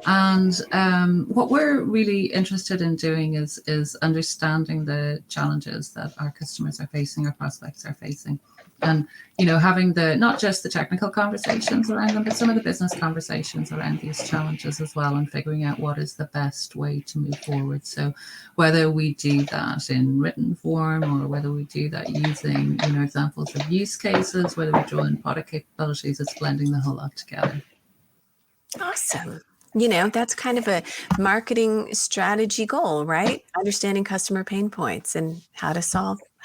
And what we're really interested in doing is understanding the challenges that our customers are facing, our prospects are facing, and having not just the technical conversations around them, but some of the business conversations around these challenges as well, and figuring out what is the best way to move forward. So whether we do that in written form or whether we do that using examples of use cases, whether we draw in product capabilities, it's blending the whole lot together. Awesome. That's kind of a marketing strategy goal, right? Understanding customer pain points and how to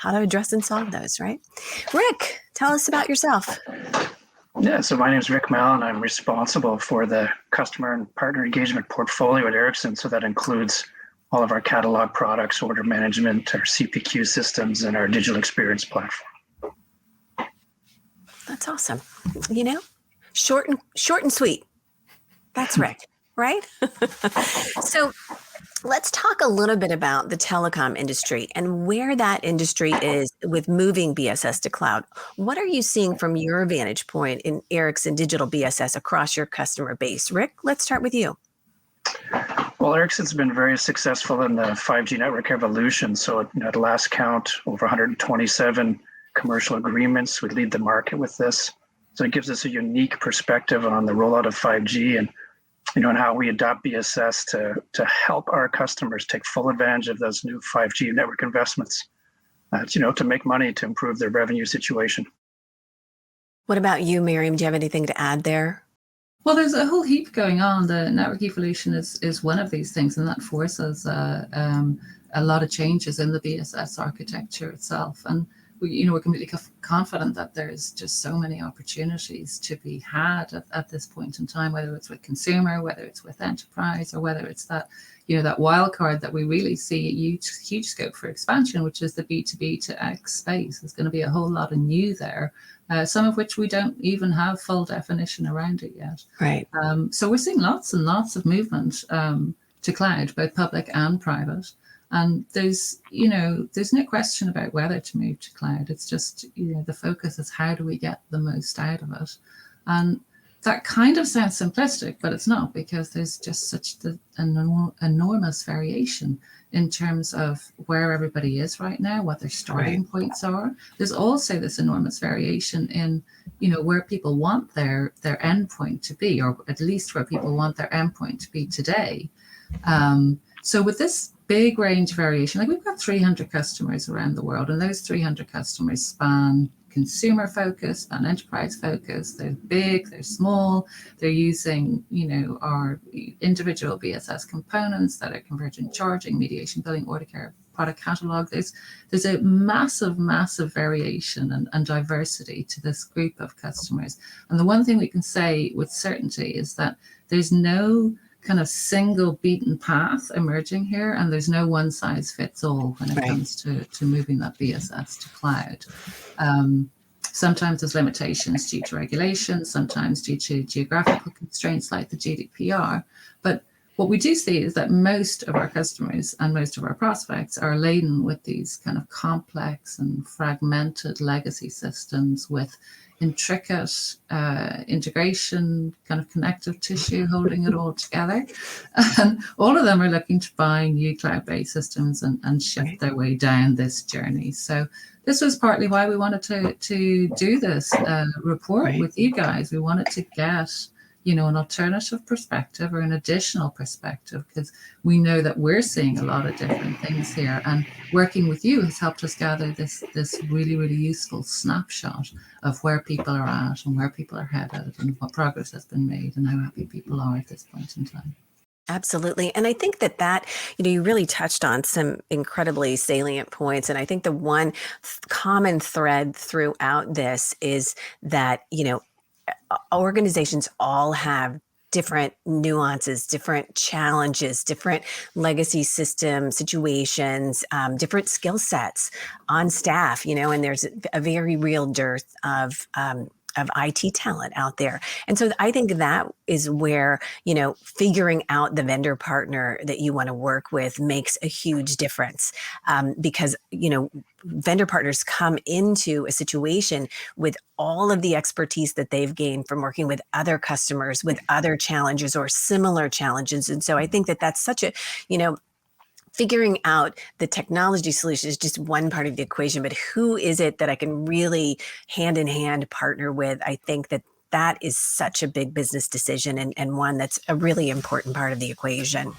address and solve those, right? Rick, tell us about yourself. Yeah, so my name is Rick Mallon. I'm responsible for the customer and partner engagement portfolio at Ericsson. So that includes all of our catalog products, order management, our CPQ systems, and our digital experience platform. That's awesome. Short and sweet. That's Rick, right? So let's talk a little bit about the telecom industry and where that industry is with moving BSS to cloud. What are you seeing from your vantage point in Ericsson digital BSS across your customer base? Rick, let's start with you. Well, Ericsson's been very successful in the 5G network evolution. So at last count, over 127 commercial agreements. We lead the market with this. So it gives us a unique perspective on the rollout of 5G and and how we adopt BSS to help our customers take full advantage of those new 5G network investments, to make money, to improve their revenue situation. What about you, Miriam? Do you have anything to add there? Well, there's a whole heap going on. The network evolution is one of these things, and that forces a lot of changes in the BSS architecture itself. And we're completely confident that there's just so many opportunities to be had at this point in time, whether it's with consumer, whether it's with enterprise, or whether it's that that wild card that we really see a huge scope for expansion, which is the B2B to X space. There's going to be a whole lot of new there, some of which we don't even have full definition around it yet. Right. So we're seeing lots and lots of movement to cloud, both public and private. And there's no question about whether to move to cloud. It's just, the focus is how do we get the most out of it? And that kind of sounds simplistic, but it's not, because there's just such an enormous variation in terms of where everybody is right now, what their starting points are. There's also this enormous variation in, where people want their endpoint to be, or at least where people want their endpoint to be today. So with this big range of variation, like we've got 300 customers around the world, and those 300 customers span consumer focus, span enterprise focus. They're big, they're small, they're using, our individual BSS components that are convergent charging, mediation, billing, order care, product catalog. There's a massive variation and diversity to this group of customers. And the one thing we can say with certainty is that there's no kind of single beaten path emerging here, and there's no one size fits all when it comes to moving that BSS to cloud. Sometimes there's limitations due to regulation, sometimes due to geographical constraints like the GDPR. But what we do see is that most of our customers and most of our prospects are laden with these kind of complex and fragmented legacy systems with intricate integration, kind of connective tissue holding it all together. And all of them are looking to buy new cloud-based systems and shift their way down this journey. So this was partly why we wanted to do this report with you guys. We wanted to get an alternative perspective or an additional perspective, because we know that we're seeing a lot of different things here, and working with you has helped us gather this really, really useful snapshot of where people are at and where people are headed and what progress has been made and how happy people are at this point in time. Absolutely. And I think that, you really touched on some incredibly salient points. And I think the one common thread throughout this is that, organizations all have different nuances, different challenges, different legacy system situations, different skill sets on staff, and there's a very real dearth of of IT talent out there. And so I think that is where, figuring out the vendor partner that you want to work with makes a huge difference, because, vendor partners come into a situation with all of the expertise that they've gained from working with other customers with other challenges or similar challenges. And so I think that that's such a, figuring out the technology solution is just one part of the equation, but who is it that I can really hand in hand partner with? I think that that is such a big business decision, and one that's a really important part of the equation.